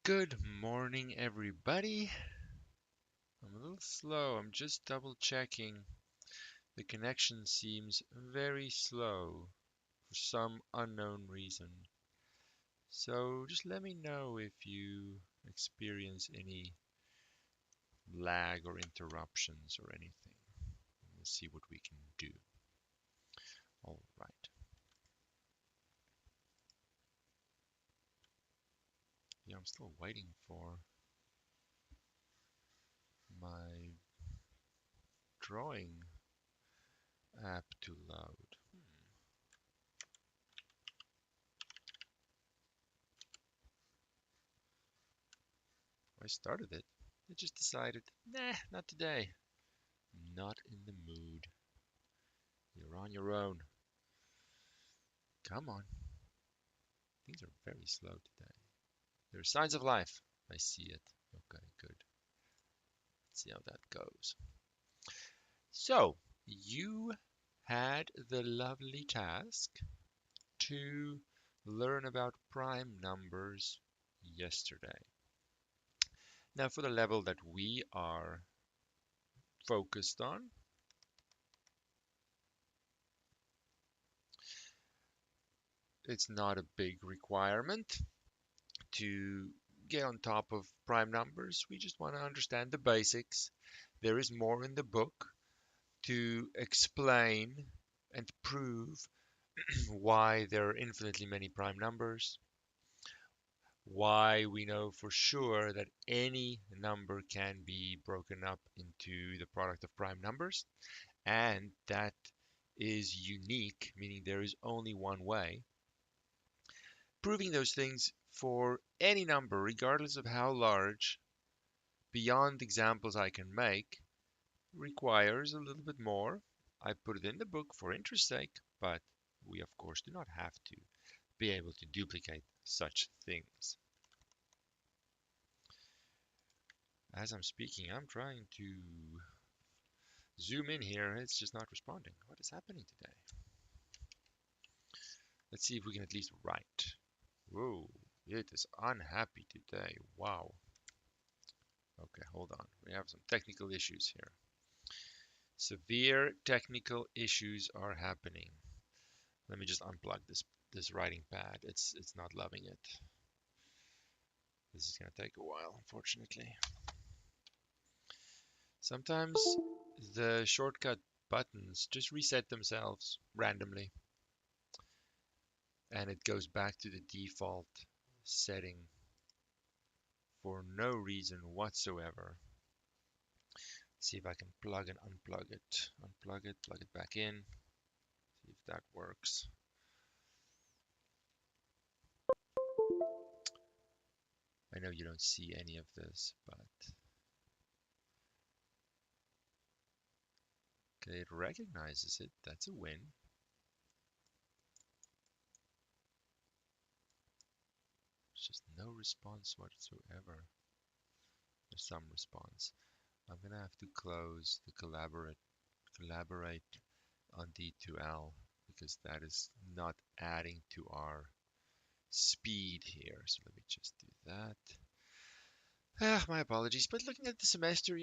Good morning, everybody. I'm a little slow. I'm just double checking. The connection seems very slow for some unknown reason. So just let me know if you experience any lag or interruptions or anything. We'll see what we can do. All right. Yeah, I'm still waiting for my drawing app to load. I started it. I just decided, nah, not today. Not in the mood. You're on your own. Come on. Things are very slow today. There are signs of life. I see it. Okay, good. Let's see how that goes. So, you had the lovely task to learn about prime numbers yesterday. Now, for the level that we are focused on, it's not a big requirement to get on top of prime numbers. We just want to understand the basics. There is more in the book to explain and prove why there are infinitely many prime numbers, why we know for sure that any number can be broken up into the product of prime numbers, and that is unique, meaning there is only one way. Proving those things for any number, regardless of how large, beyond examples I can make, requires a little bit more. I put it in the book for interest's sake, but we of course do not have to be able to duplicate such things. As I'm speaking, I'm trying to zoom in here. It's just not responding. What is happening today? Let's see if we can at least write. Whoa, it is unhappy today. Wow. Okay, hold on. We have some technical issues here. Severe technical issues are happening. Let me just unplug this writing pad. It's not loving it. This is going to take a while, unfortunately. Sometimes the shortcut buttons just reset themselves randomly, and it goes back to the default setting for no reason whatsoever. See if I can plug and unplug it. Unplug it, plug it back in. See if that works. I know you don't see any of this, but okay, it recognizes it. That's a win. There's just no response whatsoever. There's some response. I'm gonna have to close the collaborate on D2L because that is not adding to our speed here. So let me just do that. My apologies, but looking at the semester,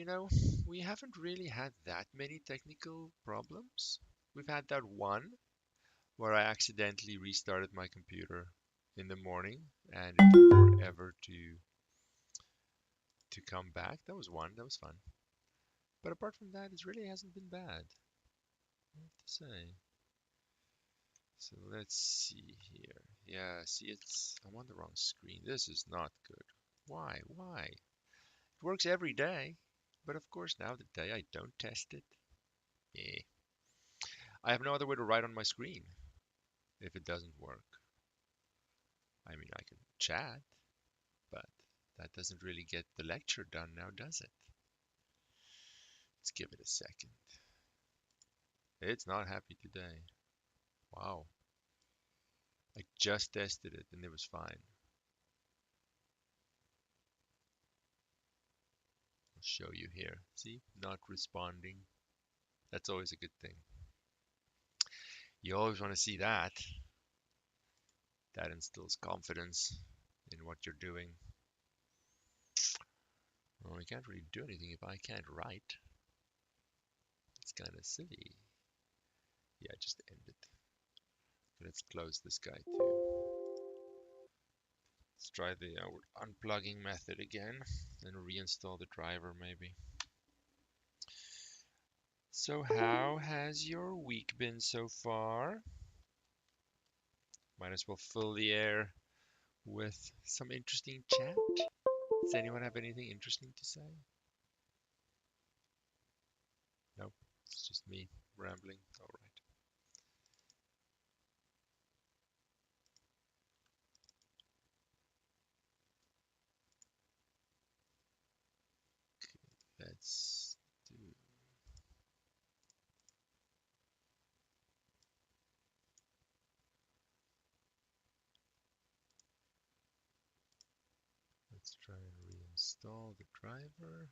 we haven't really had that many technical problems. We've had that one where I accidentally restarted my computer in the morning and it took forever to come back. That was one. That was fun. But apart from that, it really hasn't been bad, I have to say. So let's see here. Yeah, see, I'm on the wrong screen. This is not good. Why? Why? It works every day, but of course now the day I don't test it, eh. I have no other way to write on my screen if it doesn't work. I mean, I can chat, but that doesn't really get the lecture done now, does it? Let's give it a second. It's not happy today. Wow. I just tested it and it was fine. I'll show you here. See, not responding. That's always a good thing. You always want to see that. That instills confidence in what you're doing. Well, we can't really do anything if I can't write. It's kind of silly. Yeah, just end it. Let's close this guy too. Let's try the unplugging method again and reinstall the driver maybe. So how has your week been so far? Might as well fill the air with some interesting chat. Does anyone have anything interesting to say? Nope, it's just me rambling. All right. Let's do. Let's try and reinstall the driver.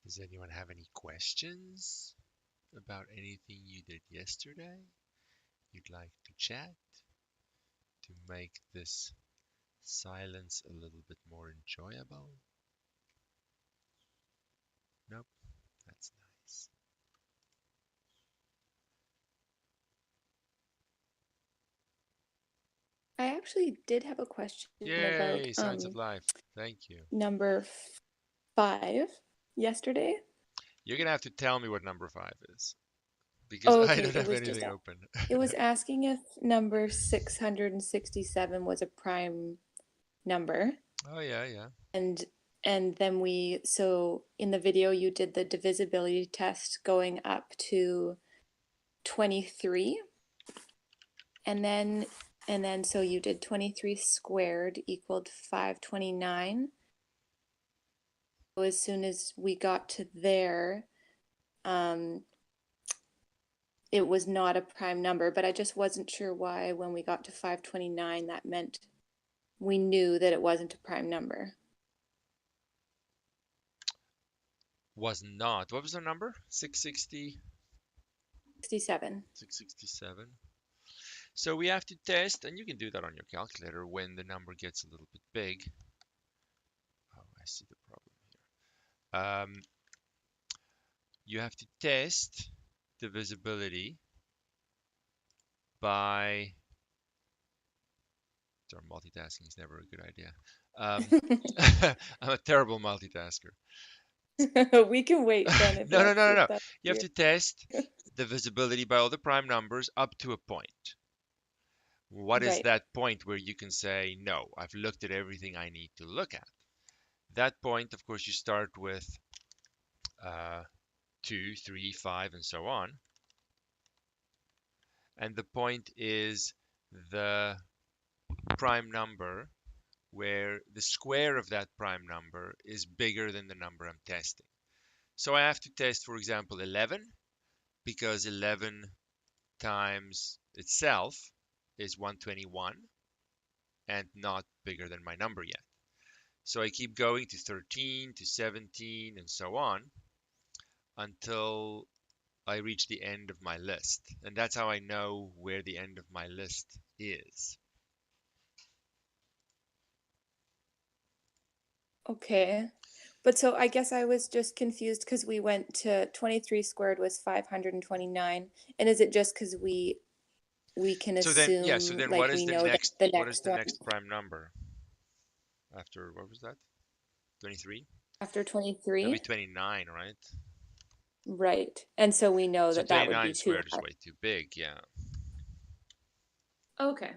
Does anyone have any questions about anything you did yesterday? You'd like to chat to make this silence a little bit more enjoyable? Nope, that's nice. I actually did have a question about Yay, Science of Life. Thank you. number 5 yesterday. You're gonna have to tell me what number 5 is because Oh, I okay, don't have anything open. it was asking if number 667 was a prime number. Oh yeah, yeah. And then so in the video you did the divisibility test going up to 23, and then so you did 23 squared equaled 529. So as soon as we got to there, it was not a prime number, but I just wasn't sure why when we got to 529 that meant we knew that it wasn't a prime number. Was not. What was the number? 660? 67. 667. So we have to test, and you can do that on your calculator when the number gets a little bit big. Oh, I see the problem here. You have to test divisibility by. Sorry, multitasking is never a good idea. I'm a terrible multitasker. We can wait then No, no, no, no, if no. that's You have to test divisibility by all the prime numbers up to a point. What is right. that point where you can say, no, I've looked at everything I need to look at? That point, of course, you start with 2, 3, 5, and so on. And the point is the prime number where the square of that prime number is bigger than the number I'm testing. So I have to test, for example, 11, because 11 times itself is 121 and not bigger than my number yet. So I keep going to 13, to 17, and so on until I reach the end of my list. And that's how I know where the end of my list is. Okay. But so I guess I was just confused because we went to 23 squared was 529. And is it just because we can So then, yeah, so assume, then like we know that the what is next the one next prime number after, what was that? 23? after That'd be 23? 29, right? Right. And so we know So that that would 29 be too squared is high. way too big, yeah. Okay.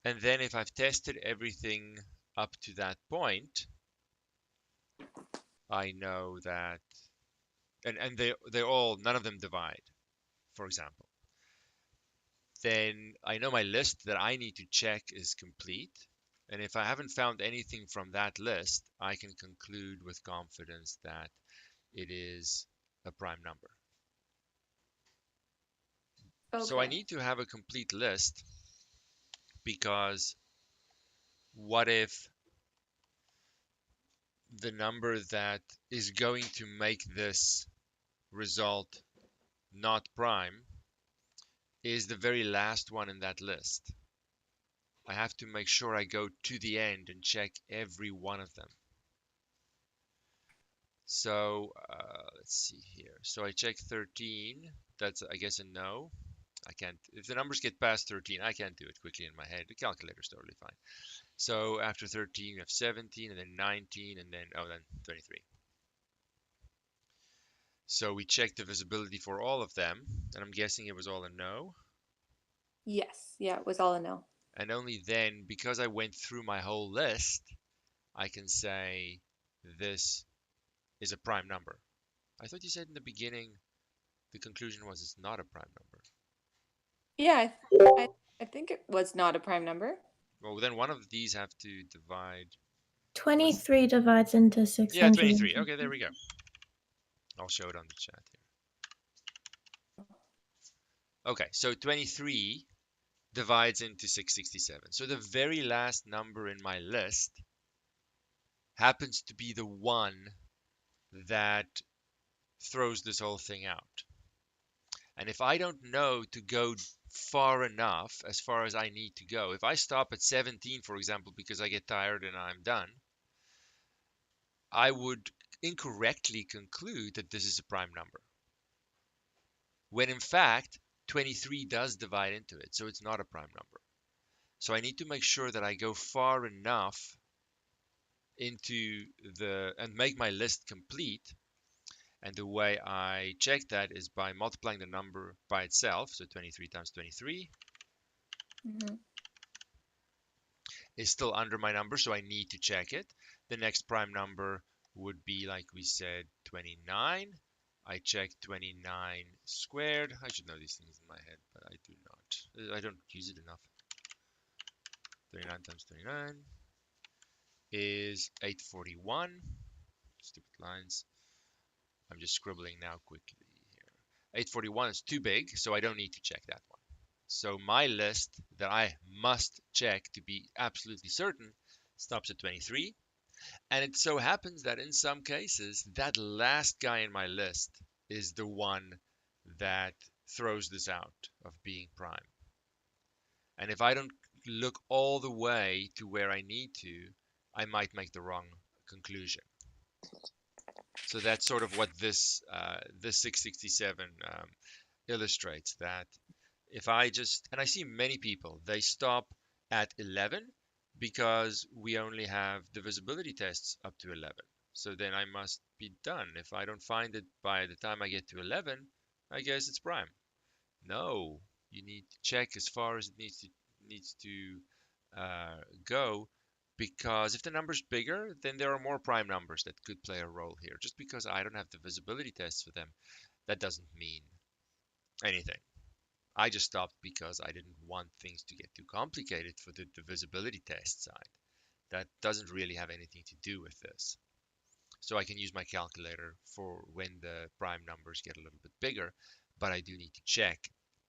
And then if I've tested everything up to that point, I know that, and they all, none of them divide, for example. Then I know my list that I need to check is complete. And if I haven't found anything from that list, I can conclude with confidence that it is a prime number. So I Okay. need to have a complete list because what if the number that is going to make this result not prime is the very last one in that list? I have to make sure I go to the end and check every one of them. So let's see here. So I check 13. That's, I guess, a no. I can't, if the numbers get past 13, I can't do it quickly in my head. The calculator's totally fine. So after 13, we have 17, and then 19, and then, oh, then 23. So we checked the visibility for all of them, and I'm guessing it was all a no. Yes. Yeah, it was all a no. And only then, because I went through my whole list, I can say this is a prime number. I thought you said in the beginning the conclusion was it's not a prime number. Yeah, I think it was not a prime number. Well, then one of these have to divide. What's 23 divides into Yeah, 600. 23. Okay, there we go. I'll show it on the chat here. Okay, so 23 divides into 667. So the very last number in my list happens to be the one that throws this whole thing out. And if I don't know to go far enough, as far as I need to go, if I stop at 17, for example, because I get tired and I'm done, I would incorrectly conclude that this is a prime number, when in fact 23 does divide into it, so it's not a prime number. So I need to make sure that I go far enough into and make my list complete. And the way I check that is by multiplying the number by itself. So 23 times 23 Mm-hmm. is still under my number, so I need to check it. The next prime number would be, like we said, 29. I check 29 squared. I should know these things in my head, but I do not. I don't use it enough. 29 times 29 is 841. Stupid lines. I'm just scribbling now quickly here. 841 is too big, so I don't need to check that one. So my list that I must check to be absolutely certain stops at 23. And it so happens that in some cases, that last guy in my list is the one that throws this out of being prime. And if I don't look all the way to where I need to, I might make the wrong conclusion. So that's sort of what this 667 illustrates, that if I just, and I see many people, they stop at 11 because we only have the visibility tests up to 11. So then I must be done. If I don't find it by the time I get to 11, I guess it's prime. No, you need to check as far as it needs to go, because if the number's bigger, then there are more prime numbers that could play a role here. Just because I don't have the visibility tests for them, that doesn't mean anything. I just stopped because I didn't want things to get too complicated for the visibility test side. That doesn't really have anything to do with this. So I can use my calculator for when the prime numbers get a little bit bigger, but I do need to check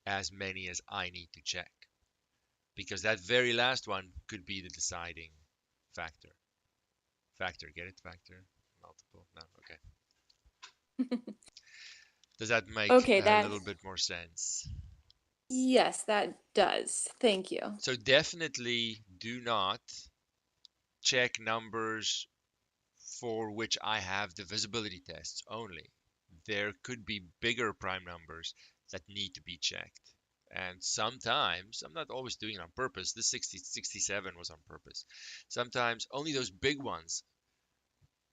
as many as I need to check, because that very last one could be the deciding factor. Factor, get it? Factor, multiple? No, okay. Does that make Okay, a that little bit more sense? yes, that does. Thank you. So definitely do not check numbers for which I have the visibility tests only. There could be bigger prime numbers that need to be checked. And sometimes, I'm not always doing it on purpose, this 67 was on purpose. Sometimes only those big ones,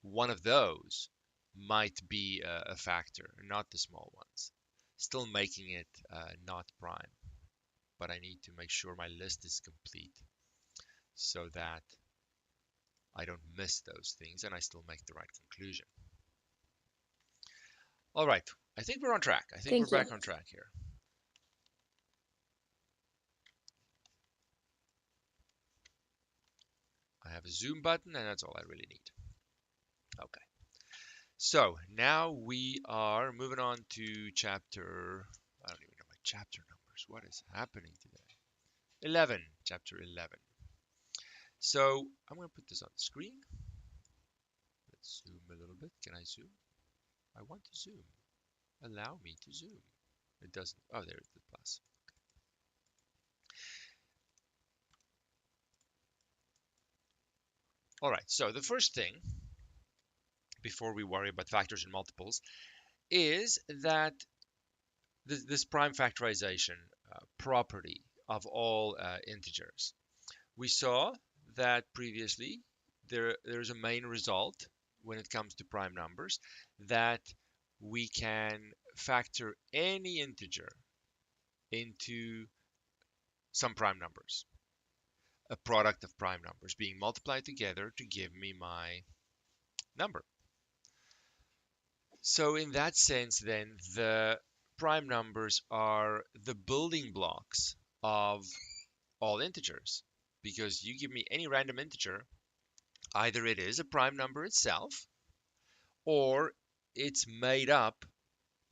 one of those might be a factor, not the small ones. Still making it not prime. But I need to make sure my list is complete so that I don't miss those things and I still make the right conclusion. All right, I think we're on track. I think we're Thank you. back on track here. I have a zoom button and that's all I really need. Okay, so now we are moving on to chapter, I don't even know my chapter number numbers. What is happening today? 11, chapter 11. So I'm going to put this on the screen. Let's zoom a little bit. Can I zoom? I want to zoom. Allow me to zoom. It doesn't. Oh, there's the plus. All right, so the first thing, before we worry about factors and multiples, is that this prime factorization property of all integers. We saw that previously there's a main result when it comes to prime numbers that we can factor any integer into some prime numbers, a product of prime numbers being multiplied together to give me my number. So in that sense, then, the prime numbers are the building blocks of all integers. Because you give me any random integer, either it is a prime number itself, or it's made up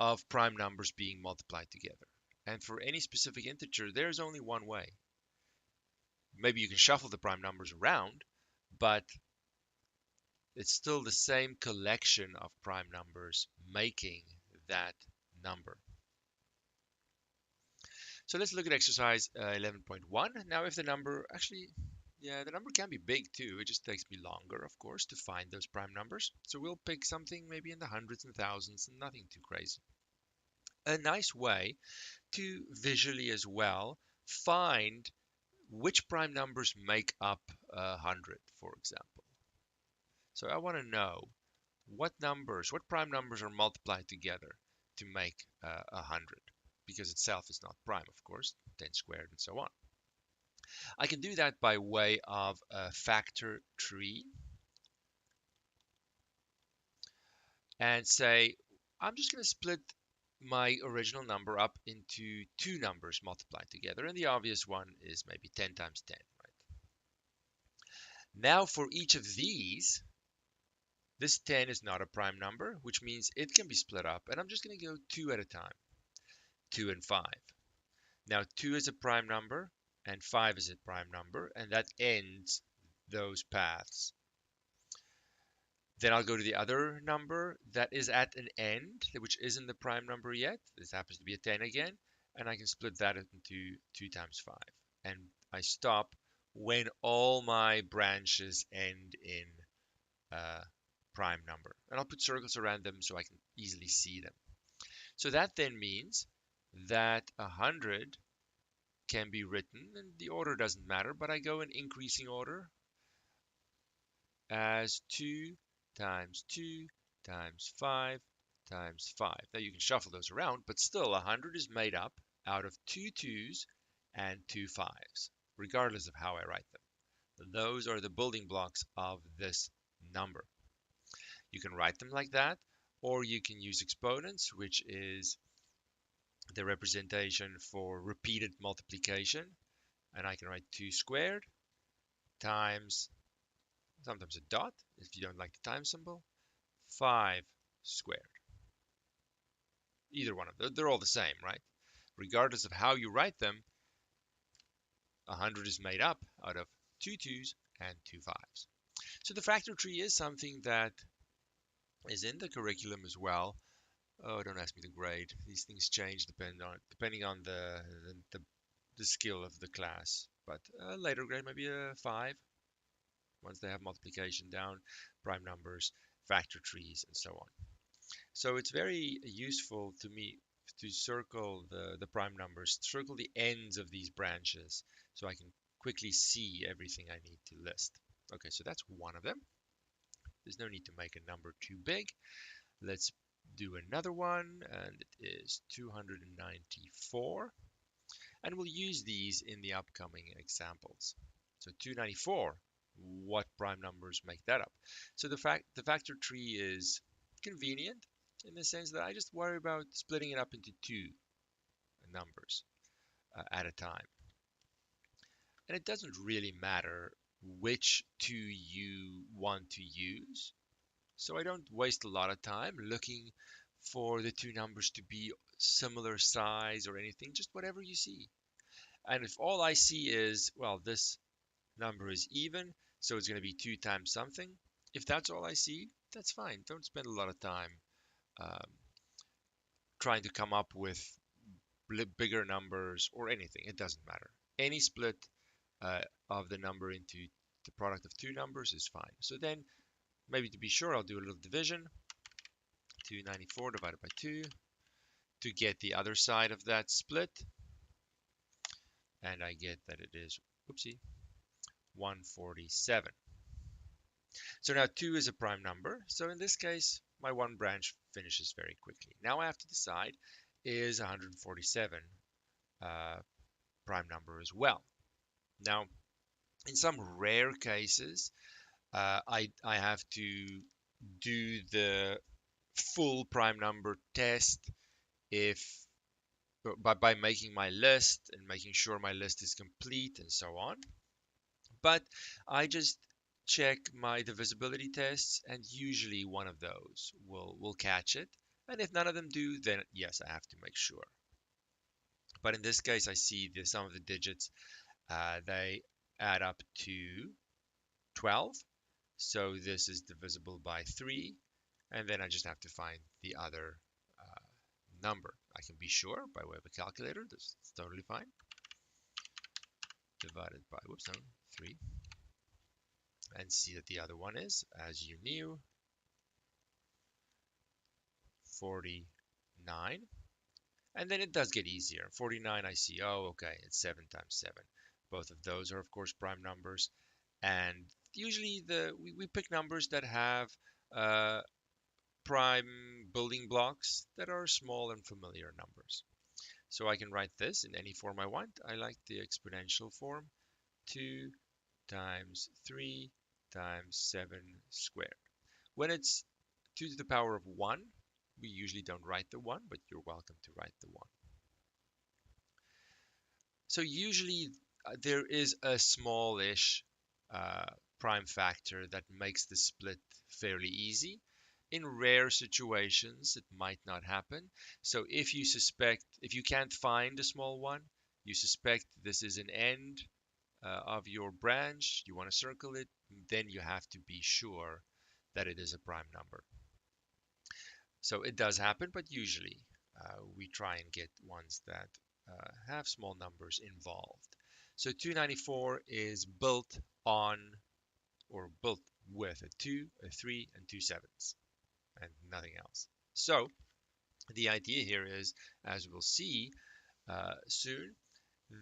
of prime numbers being multiplied together. And for any specific integer, there's only one way. Maybe you can shuffle the prime numbers around, but it's still the same collection of prime numbers making that number. So let's look at exercise 11.1. Now, if the number the number can be big too. It just takes me longer, of course, to find those prime numbers. So we'll pick something maybe in the hundreds and thousands, and nothing too crazy. A nice way to visually as well find which prime numbers make up 100, for example. So I want to know what prime numbers are multiplied together to make 100, because itself is not prime, of course, 10 squared and so on. I can do that by way of a factor tree and say, I'm just going to split my original number up into two numbers multiplied together. And the obvious one is maybe 10 times 10, right? Now for each of these, this 10 is not a prime number, which means it can be split up. And I'm just going to go two at a time, 2 and 5. Now 2 is a prime number and 5 is a prime number, and that ends those paths. Then I'll go to the other number that is at an end, which isn't the prime number yet. This happens to be a 10 again, and I can split that into 2 times 5. And I stop when all my branches end in a prime number. And I'll put circles around them so I can easily see them. So that then means that 100 can be written, and the order doesn't matter, but I go in increasing order as 2 times 2 times 5 times 5. Now you can shuffle those around, but still 100 is made up out of 2 2's and 2 5's, regardless of how I write them. Those are the building blocks of this number. You can write them like that, or you can use exponents, which is the representation for repeated multiplication. And I can write 2 squared times, sometimes a dot, if you don't like the time symbol, 5 squared. Either one of them. They're all the same, right? Regardless of how you write them, 100 is made up out of 2 2's and 2 5's. So the factor tree is something that is in the curriculum as well. Oh, don't ask me the grade. These things change depending on the skill of the class. But a later grade, maybe a 5, once they have multiplication down, prime numbers, factor trees, and so on. So it's very useful to me to circle the prime numbers, circle the ends of these branches, so I can quickly see everything I need to list. Okay, so that's one of them. There's no need to make a number too big. Let's do another one, and it is 294. And we'll use these in the upcoming examples. So 294, what prime numbers make that up? So the factor tree is convenient in the sense that I just worry about splitting it up into two numbers at a time. And it doesn't really matter which two you want to use. So I don't waste a lot of time looking for the two numbers to be similar size or anything, just whatever you see. And if all I see is, well, this number is even, so it's going to be 2 times something, if that's all I see, that's fine. Don't spend a lot of time um, trying to come up with bigger numbers or anything. It doesn't matter. Any split uh, of the number into the product of two numbers is fine. So then, maybe to be sure, I'll do a little division. 294 divided by 2 to get the other side of that split. And I get that it is, oopsie, 147. So now 2 is a prime number. So in this case, my one branch finishes very quickly. Now I have to decide, is 147 prime number as well? Now, in some rare cases, I have to do the full prime number test if by making my list and making sure my list is complete and so on. But I just check my divisibility tests, and usually one of those will catch it. And if none of them do, then yes, I have to make sure. But in this case, I see the sum of the digits, they add up to 12. So this is divisible by 3. And then I just have to find the other number. I can be sure by way of a calculator. This is totally fine. Divided by, whoops, no, 3. And see that the other one is, as you knew, 49. And then it does get easier. 49, I see, oh, okay, it's 7 times 7. Both of those are, of course, prime numbers. And usually we pick numbers that have prime building blocks that are small and familiar numbers. So I can write this in any form I want. I like the exponential form. 2 times 3 times 7 squared. When it's 2 to the power of 1, we usually don't write the 1, but you're welcome to write the 1. So usually there is a smallish uh, prime factor that makes the split fairly easy. In rare situations, it might not happen. So if you can't find a small one, you suspect this is an end of your branch, you want to circle it, then you have to be sure that it is a prime number. So it does happen, but usually we try and get ones that have small numbers involved. So 294 is built on or built with a 2, a 3, and 2 sevens, and nothing else. So the idea here is, as we'll see soon,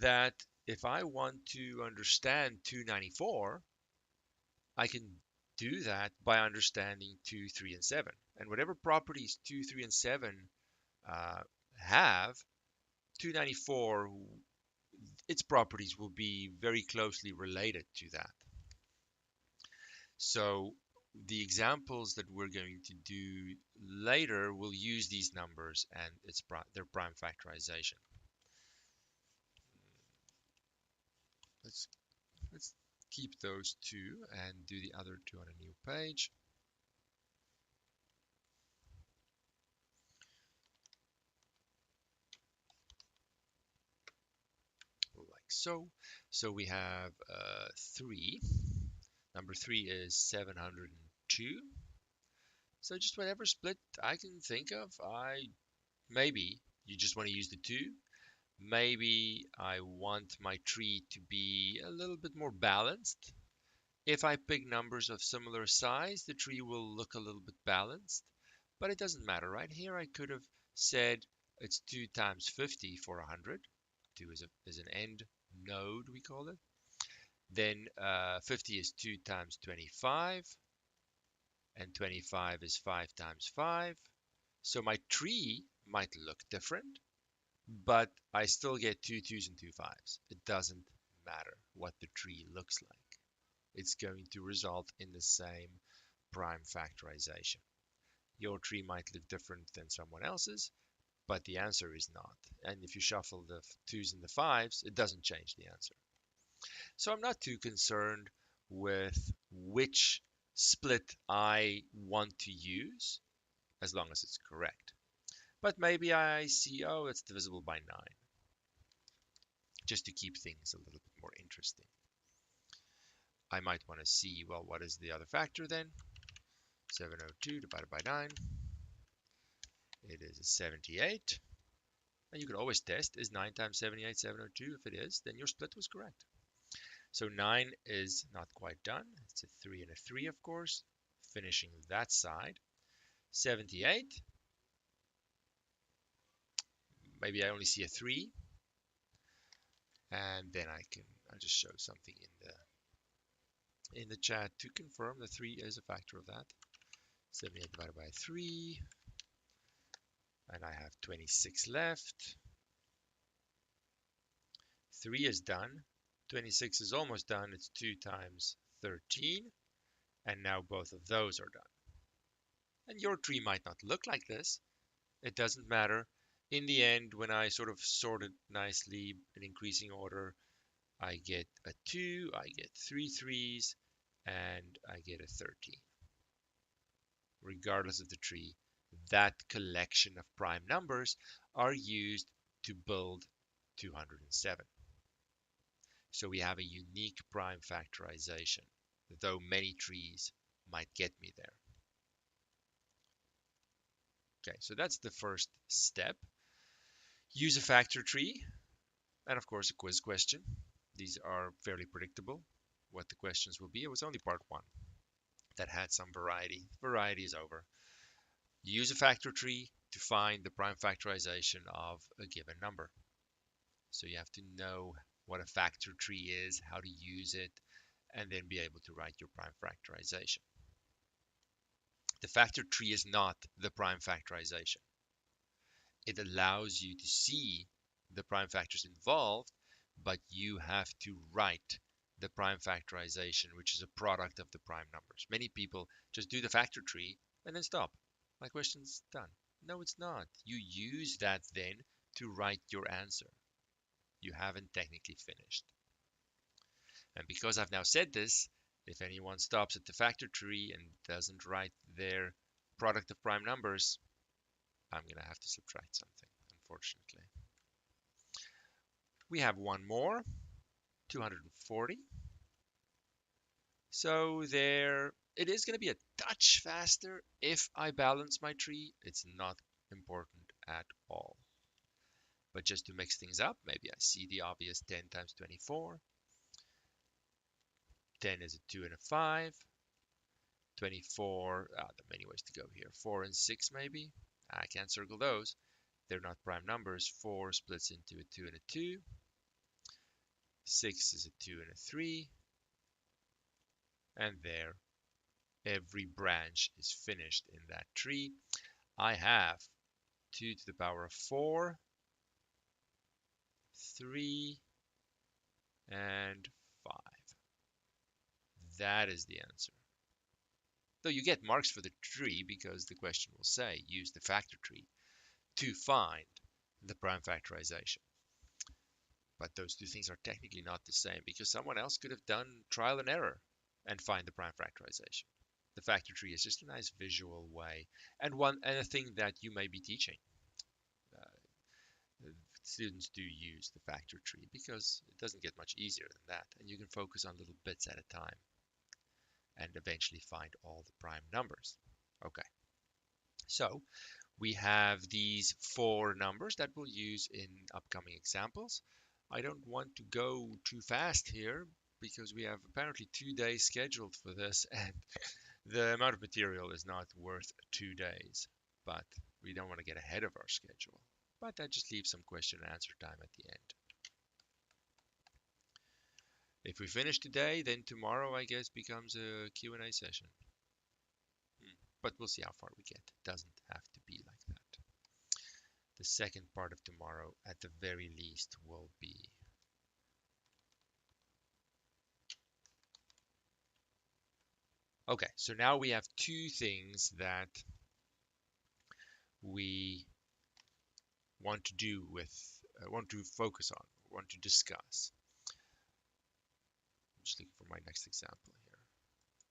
that if I want to understand 294, I can do that by understanding 2, 3, and 7. And whatever properties 2, 3, and 7 uh, have, 294, its properties will be very closely related to that. So the examples that we're going to do later will use these numbers and their prime factorization. Let's let's keep those two and do the other two on a new page. Like so. So we have 3. Number 3 is 702. So just whatever split I can think of, maybe you just want to use the 2. Maybe I want my tree to be a little bit more balanced. If I pick numbers of similar size, the tree will look a little bit balanced, but it doesn't matter, right? Here I could have said it's 2 times 50 for 100. 2 is an end node, we call it. Then 50 is 2 times 25, and 25 is 5 times 5. So my tree might look different, but I still get 2 2's and 2 5's. It doesn't matter what the tree looks like. It's going to result in the same prime factorization. Your tree might look different than someone else's, but the answer is not. And if you shuffle the 2's and the 5's, it doesn't change the answer. So I'm not too concerned with which split I want to use, as long as it's correct. But maybe I see, oh, it's divisible by 9, just to keep things a little bit more interesting. I might want to see, well, what is the other factor then? 702 divided by 9. It is 78. And you could always test, is 9 times 78 702? If it is, then your split was correct. So 9 is not quite done. It's a 3 and a 3, of course, finishing that side. 78, maybe I only see a 3, and then I'll just show something in the chat to confirm the 3 is a factor of that. 78 divided by 3, and I have 26 left. 3 is done. 26 is almost done. It's 2 times 13, and now both of those are done. And your tree might not look like this. It doesn't matter. In the end, when I sort of sort it nicely in increasing order, I get a 2, I get 3 3s, and I get a 13. Regardless of the tree, that collection of prime numbers are used to build 207. So we have a unique prime factorization, though many trees might get me there. Okay, so that's the first step. Use a factor tree, and of course a quiz question. These are fairly predictable, what the questions will be. It was only part 1 that had some variety. Variety is over. Use a factor tree to find the prime factorization of a given number. So you have to know what a factor tree is, how to use it, and then be able to write your prime factorization. The factor tree is not the prime factorization. It allows you to see the prime factors involved, but you have to write the prime factorization, which is a product of the prime numbers. Many people just do the factor tree and then stop. My question's done. No, it's not. You use that then to write your answer. You haven't technically finished. And because I've now said this, if anyone stops at the factor tree and doesn't write their product of prime numbers, I'm going to have to subtract something, unfortunately. We have one more, 240. So there, it is going to be a touch faster if I balance my tree. It's not important at all. But just to mix things up, maybe I see the obvious 10 times 24. 10 is a 2 and a 5. 24, there are many ways to go here. 4 and 6 maybe. I can't circle those. They're not prime numbers. 4 splits into a 2 and a 2. 6 is a 2 and a 3. And there, every branch is finished in that tree. I have 2 to the power of 4, 3, and 5. That is the answer. Though you get marks for the tree because the question will say use the factor tree to find the prime factorization. But those two things are technically not the same because someone else could have done trial and error and find the prime factorization. The factor tree is just a nice visual way and a thing that you may be teaching. Students do use the factor tree because it doesn't get much easier than that, and you can focus on little bits at a time and eventually find all the prime numbers. Okay, so we have these 4 numbers that we'll use in upcoming examples. I don't want to go too fast here because we have apparently 2 days scheduled for this, and the amount of material is not worth 2 days, but we don't want to get ahead of our schedule. But that just leaves some question and answer time at the end. If we finish today, then tomorrow, I guess, becomes a Q&A session. But we'll see how far we get. It doesn't have to be like that. The second part of tomorrow, at the very least, will be okay. So now we have 2 things that we want to do want to focus on, want to discuss. I'm just looking for my next example here.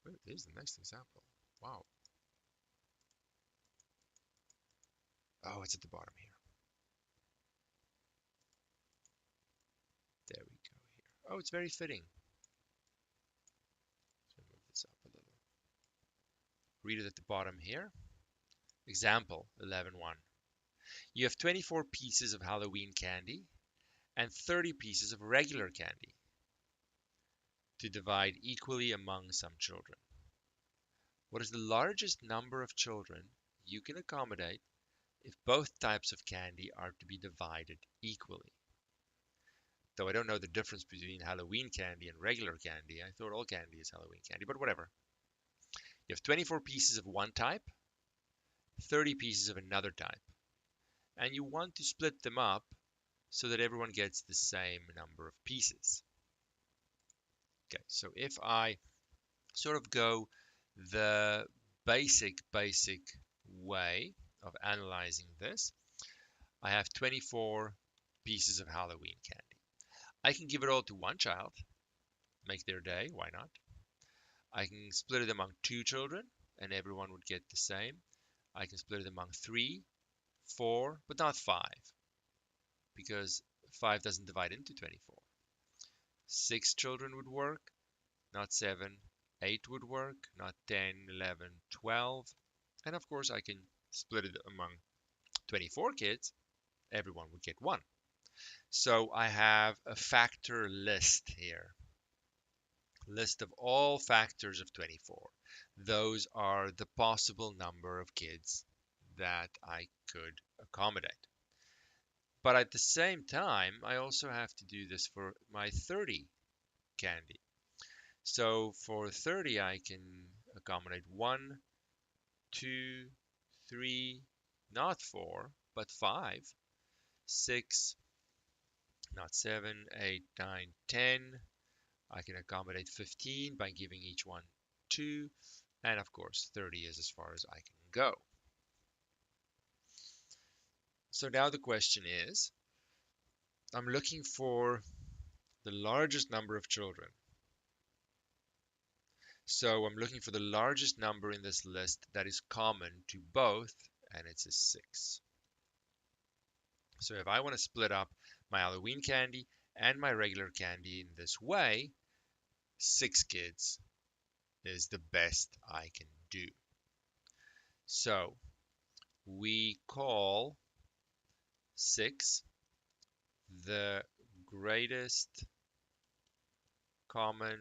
Where is the next example? Wow. Oh, it's at the bottom here. There we go here. Oh, it's very fitting. So move this up a little. Read it at the bottom here. Example 11.1. You have 24 pieces of Halloween candy and 30 pieces of regular candy to divide equally among some children. What is the largest number of children you can accommodate if both types of candy are to be divided equally? Though I don't know the difference between Halloween candy and regular candy. I thought all candy is Halloween candy, but whatever. You have 24 pieces of one type, 30 pieces of another type, and you want to split them up so that everyone gets the same number of pieces. Okay, so if I sort of go the basic way of analyzing this, I have 24 pieces of Halloween candy. I can give it all to one child, make their day, why not? I can split it among two children, and everyone would get the same. I can split it among three, four, but not five, because five doesn't divide into 24. Six children would work, not seven. Eight would work, not 10, 11, 12. And of course, I can split it among 24 kids. Everyone would get one. So I have a factor list here. List of all factors of 24. Those are the possible number of kids that I could accommodate. But at the same time, I also have to do this for my 30 candy. So for 30, I can accommodate 1, 2, 3, not 4, but 5, 6, not 7, 8, 9, 10. I can accommodate 15 by giving each one 2. And of course, 30 is as far as I can go. So now the question is, I'm looking for the largest number of children. So I'm looking for the largest number in this list that is common to both, and it's a 6. So if I want to split up my Halloween candy and my regular candy in this way, 6 kids is the best I can do. So we call 6 the greatest common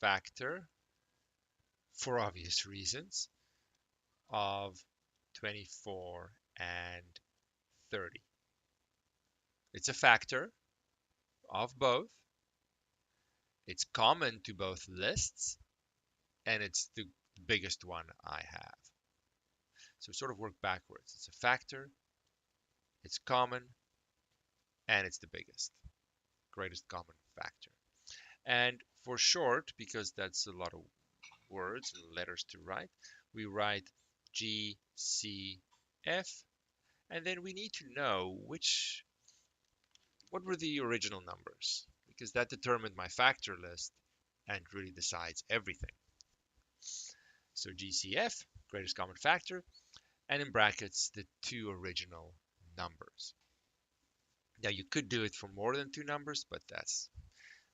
factor, for obvious reasons, of 24 and 30. It's a factor of both. It's common to both lists, and it's the biggest one I have. So sort of work backwards. It's a factor, it's common, and it's the biggest, greatest common factor. And for short, because that's a lot of words and letters to write, we write GCF, and then we need to know what were the original numbers, because that determined my factor list and really decides everything. So GCF, greatest common factor, and in brackets, the 2 original numbers. Now you could do it for more than 2 numbers, but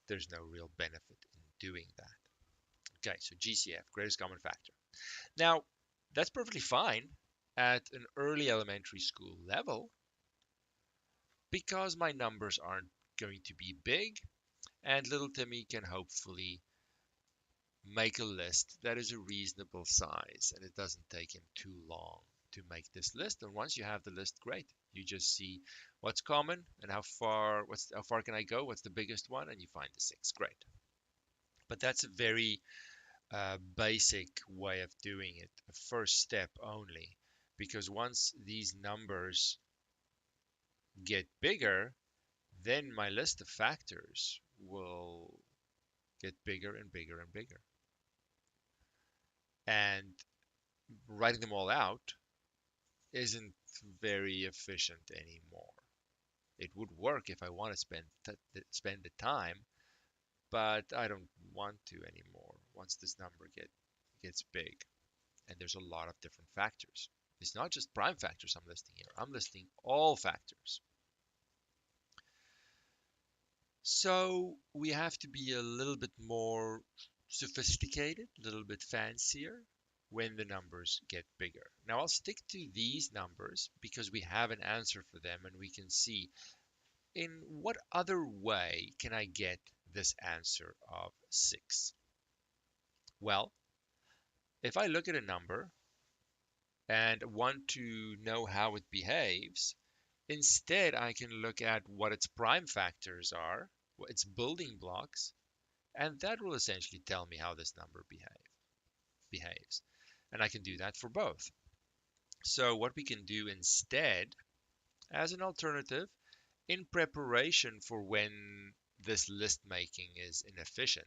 there's no real benefit in doing that. Okay, so GCF, greatest common factor. Now, that's perfectly fine at an early elementary school level because my numbers aren't going to be big, and little Timmy can hopefully make a list that is a reasonable size, and it doesn't take him too long to make this list. And once you have the list, great. You just see what's common and how far can I go? What's the biggest one? And you find the 6. Great. But that's a very basic way of doing it, a first step only, because once these numbers get bigger, then my list of factors will get bigger and bigger and bigger. And writing them all out isn't very efficient anymore. It would work if I want to spend the time, but I don't want to anymore once this number gets big and there's a lot of different factors. It's not just prime factors I'm listing here. I'm listing all factors. So we have to be a little bit more sophisticated, a little bit fancier when the numbers get bigger. Now I'll stick to these numbers because we have an answer for them and we can see in what other way can I get this answer of 6? Well, if I look at a number and want to know how it behaves, instead I can look at what its prime factors are, what its building blocks, and that will essentially tell me how this number behaves. And I can do that for both. So what we can do instead, as an alternative, in preparation for when this list making is inefficient,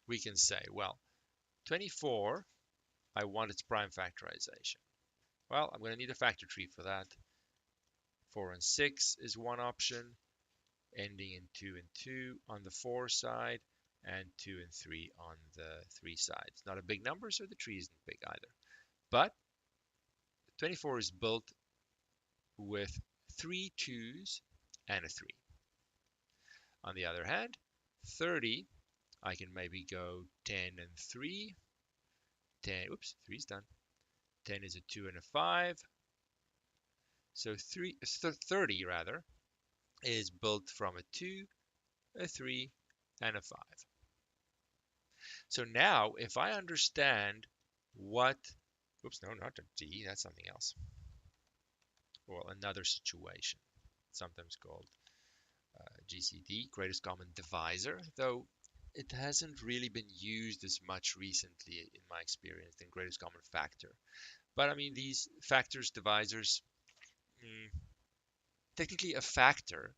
we can say, well, 24, I want its prime factorization. Well, I'm going to need a factor tree for that. 4 and 6 is one option, ending in 2 and 2 on the 4 side, and 2 and 3 on the 3 side. It's not a big number, so the tree isn't big either. But 24 is built with 3 2s and a 3. On the other hand, 30, I can maybe go 10 and 3. 10, oops, 3 is done. 10 is a 2 and a 5. So 30 rather is built from a 2, a 3, and a 5. So now if I understand what, oops, no, not a D, that's something else. Well, another situation, sometimes called GCD, greatest common divisor, though it hasn't really been used as much recently in my experience than greatest common factor. But I mean, these factors, divisors, technically a factor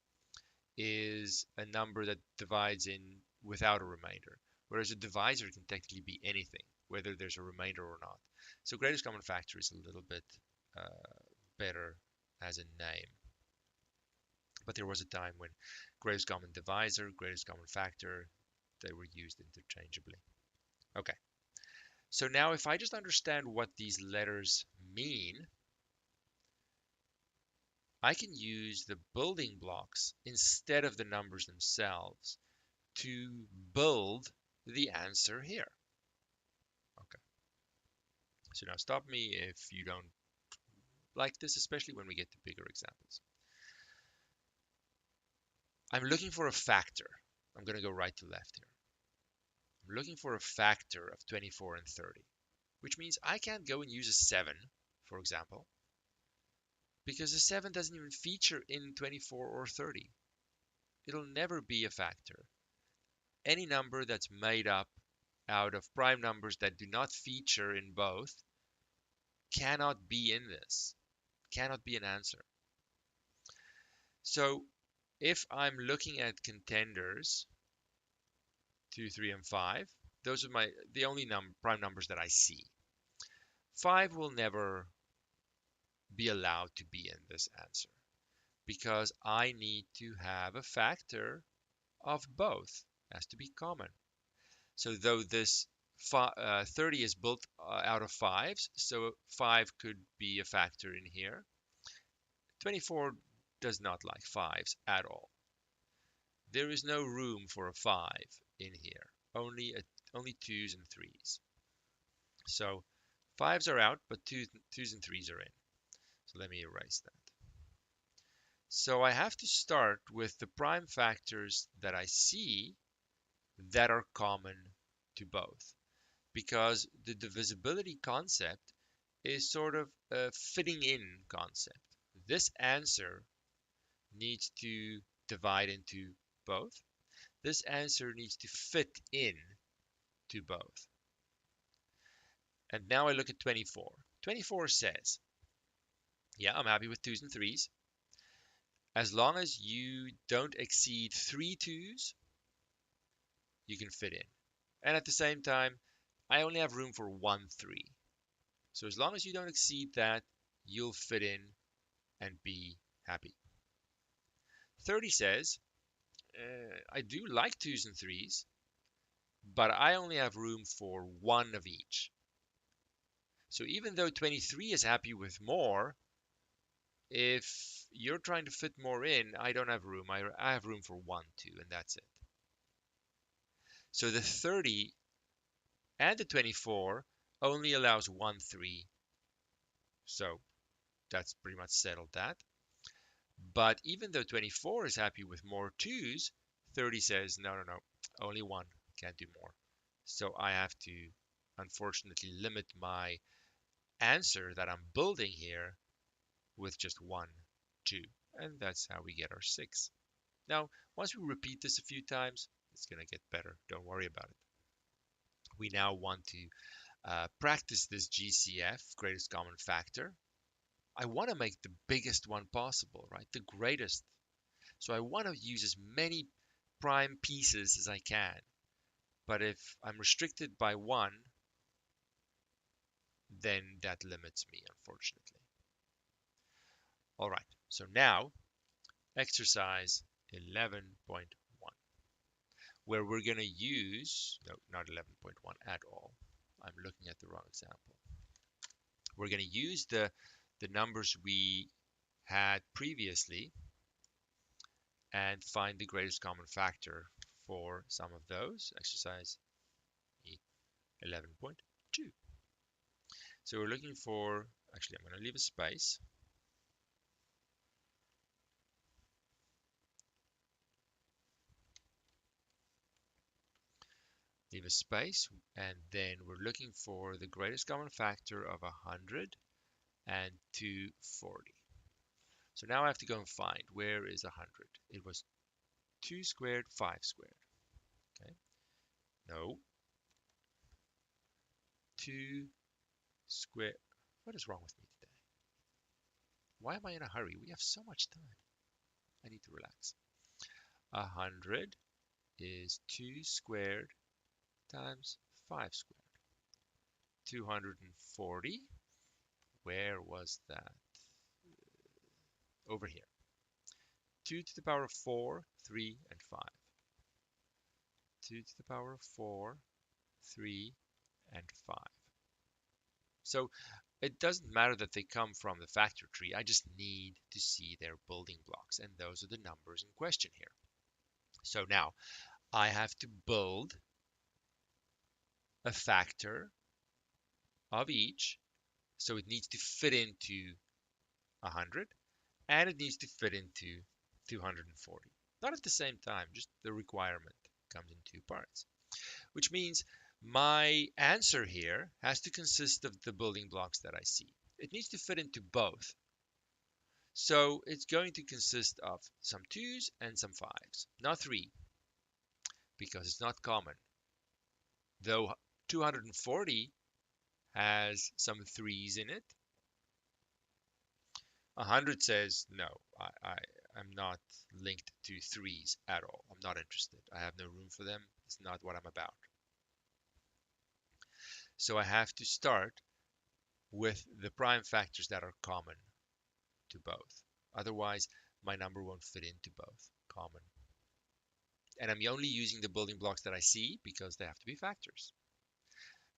is a number that divides in without a remainder, whereas a divisor can technically be anything, whether there's a remainder or not. So greatest common factor is a little bit better as a name. But there was a time when greatest common divisor, greatest common factor, they were used interchangeably. Okay, so now if I just understand what these letters mean, I can use the building blocks instead of the numbers themselves to build the answer here. Okay, so now stop me if you don't like this, especially when we get to bigger examples. I'm looking for a factor. I'm going to go right to left here. I'm looking for a factor of 24 and 30, which means I can't go and use a 7, for example, because a 7 doesn't even feature in 24 or 30. It'll never be a factor. Any number that's made up out of prime numbers that do not feature in both cannot be in this, cannot be an answer. So if I'm looking at contenders 2, 3, and 5, those are the only prime numbers that I see. 5 will never be allowed to be in this answer because I need to have a factor of both. It has to be common. So though this 30 is built out of 5s, so 5 could be a factor in here. 24 does not like 5s at all. There is no room for a 5 in here, only 2s and 3s. So 5s are out, but 2s and 3s are in. So let me erase that. So I have to start with the prime factors that I see that are common to both, because the divisibility concept is sort of a fitting in concept. This answer needs to divide into both. This answer needs to fit in to both. And now I look at 24. 24 says, yeah, I'm happy with 2s and 3s. As long as you don't exceed 3 2s, you can fit in. And at the same time, I only have room for 1 3. So as long as you don't exceed that, you'll fit in and be happy. 30 says, I do like 2s and 3s, but I only have room for 1 of each. So even though 23 is happy with more, if you're trying to fit more in, I don't have room. I have room for 1, 2, and that's it. So the 30 and the 24 only allows 1, 3. So that's pretty much settled that. But even though 24 is happy with more 2's, 30 says, no, no, no, only 1, can't do more. So I have to, unfortunately, limit my answer that I'm building here with just 1, 2. And that's how we get our 6. Now, once we repeat this a few times, it's going to get better. Don't worry about it. We now want to practice this GCF, greatest common factor. I want to make the biggest one possible, right? The greatest. So I want to use as many prime pieces as I can. But if I'm restricted by 1, then that limits me, unfortunately. All right, so now exercise 11.1, where we're going to use, no, not 11.1 at all. I'm looking at the wrong example. We're going to use the numbers we had previously and find the greatest common factor for some of those. Exercise 11.2. So we're looking for, actually, I'm going to leave a space. Leave a space, and then we're looking for the greatest common factor of 100 and 240. So now I have to go and find where is 100. It was 2 squared, 5 squared. Okay, no, 2 squared. What is wrong with me today? Why am I in a hurry? We have so much time. I need to relax. 100 is 2 squared times 5 squared. 240. Where was that? Over here. 2 to the power of 4, 3, and 5. 2 to the power of 4, 3, and 5. So it doesn't matter that they come from the factor tree. I just need to see their building blocks, and those are the numbers in question here. So now I have to build a factor of each. So it needs to fit into 100, and it needs to fit into 240. Not at the same time, just the requirement comes in 2 parts, which means my answer here has to consist of the building blocks that I see. It needs to fit into both. So it's going to consist of some 2's and some 5's, not 3, because it's not common. Though 240 has some 3's in it, 100 says, no, I'm not linked to 3's at all. I'm not interested. I have no room for them. It's not what I'm about. So I have to start with the prime factors that are common to both. Otherwise, my number won't fit into both. Common. And I'm only using the building blocks that I see because they have to be factors.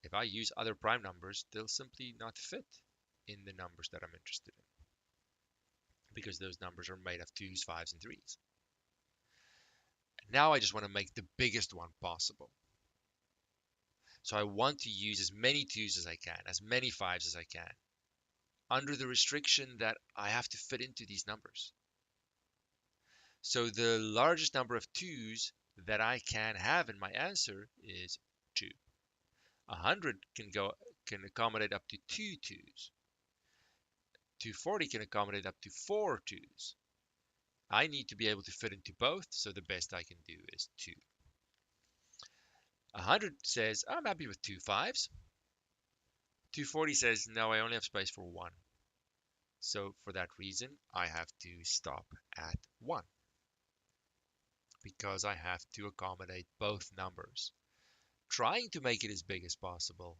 If I use other prime numbers, they'll simply not fit in the numbers that I'm interested in, because those numbers are made of 2's, 5's, and 3's. Now I just want to make the biggest one possible. So I want to use as many 2's as I can, as many 5's as I can, under the restriction that I have to fit into these numbers. So the largest number of 2's that I can have in my answer is 2. 100 can accommodate up to 2 2's. 240 can accommodate up to 4 2's. I need to be able to fit into both, so the best I can do is 2. 100 says, I'm happy with 2 5's. 240 says, no, I only have space for 1. So for that reason, I have to stop at 1, because I have to accommodate both numbers, trying to make it as big as possible,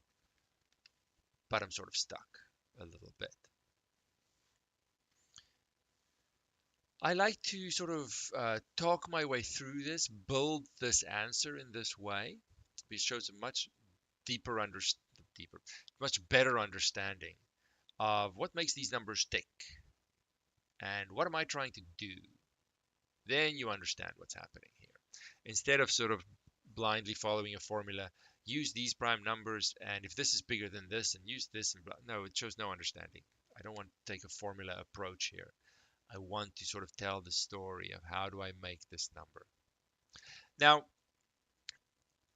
but I'm sort of stuck a little bit. I like to sort of talk my way through this, build this answer in this way. It shows a much deeper deeper, much better understanding of what makes these numbers tick and what am I trying to do, then you understand what's happening here. Instead of sort of blindly following a formula, use these prime numbers, and if this is bigger than this, and use this, and blah. No, it shows no understanding. I don't want to take a formula approach here. I want to sort of tell the story of how do I make this number. Now,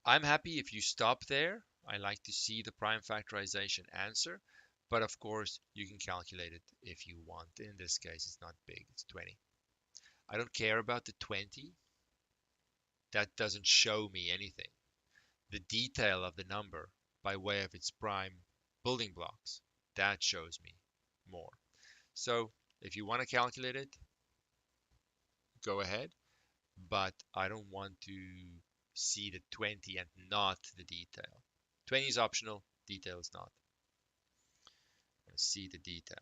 I'm happy if you stop there. I like to see the prime factorization answer, but of course you can calculate it if you want. In this case, it's not big, it's 20. I don't care about the 20. That doesn't show me anything. The detail of the number by way of its prime building blocks, that shows me more. So if you want to calculate it, go ahead, but I don't want to see the 20 and not the detail. 20 is optional, detail is not. I want to see the detail.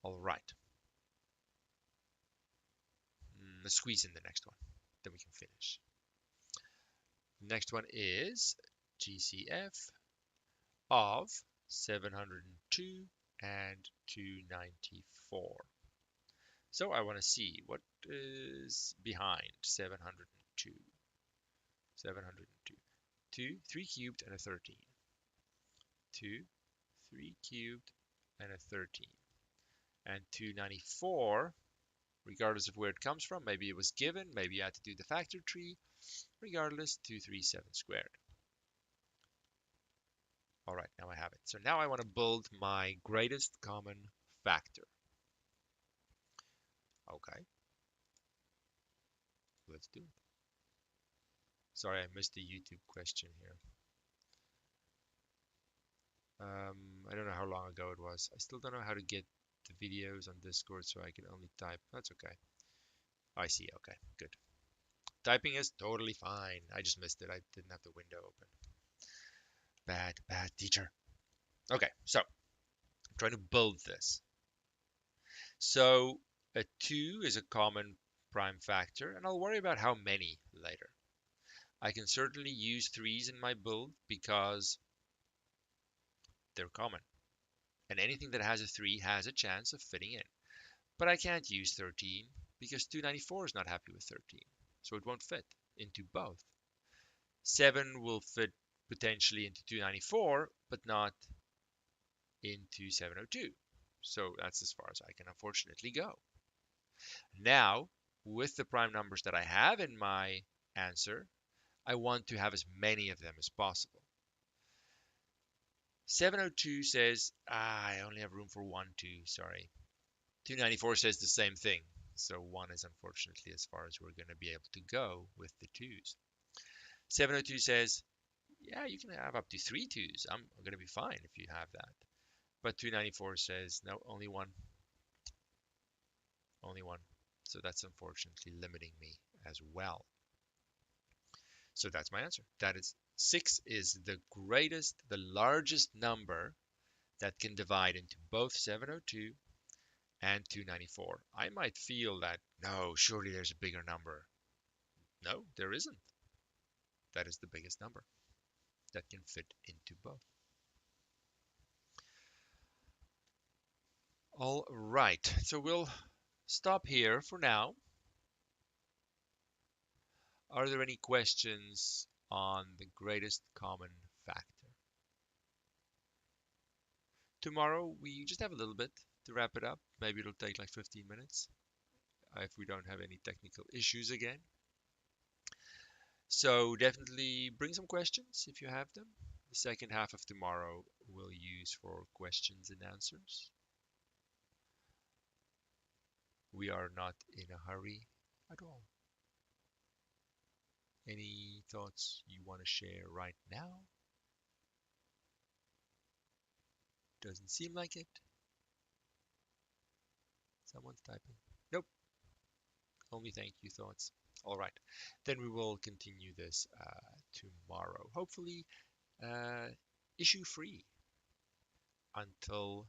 All right. Let's squeeze in the next one, then we can finish. The next one is GCF of 702 and 294. So I want to see what is behind 702. 702. 2, 3 cubed, and a 13. 2, 3 cubed, and a 13. And 294, regardless of where it comes from, maybe it was given, maybe you had to do the factor tree, regardless, 237 squared. All right, now I have it. So now I want to build my greatest common factor. Okay, let's do it. Sorry, I missed the YouTube question here. I don't know how long ago it was. I still don't know how to get the videos on Discord, so I can only type. That's okay. I see. Okay, good. Typing is totally fine. I just missed it. I didn't have the window open. Bad teacher. Okay, so I'm trying to build this. So a 2 is a common prime factor, and I'll worry about how many later. I can certainly use 3s in my build because they're common. And anything that has a 3 has a chance of fitting in. But I can't use 13 because 294 is not happy with 13. So it won't fit into both. 7 will fit potentially into 294, but not into 702. So that's as far as I can unfortunately go. Now, with the prime numbers that I have in my answer, I want to have as many of them as possible. 702 says, I only have room for 1, 2, sorry. 294 says the same thing. So 1 is unfortunately as far as we're going to be able to go with the 2s. 702 says, yeah, you can have up to 3 2s. I'm going to be fine if you have that. But 294 says, no, only 1. Only 1. So that's unfortunately limiting me as well. So that's my answer. That is 6 is the greatest, the largest number that can divide into both 702 and 294. I might feel that, no, surely there's a bigger number. No, there isn't. That is the biggest number that can fit into both. All right, so we'll stop here for now. Are there any questions on the greatest common factor? Tomorrow, we just have a little bit to wrap it up. Maybe it'll take like 15 minutes if we don't have any technical issues again. So definitely bring some questions if you have them. The second half of tomorrow we'll use for questions and answers. We are not in a hurry at all. Any thoughts you want to share right now? Doesn't seem like it. Someone's typing. Nope. Only thank you thoughts. All right. Then we will continue this tomorrow. Hopefully issue free until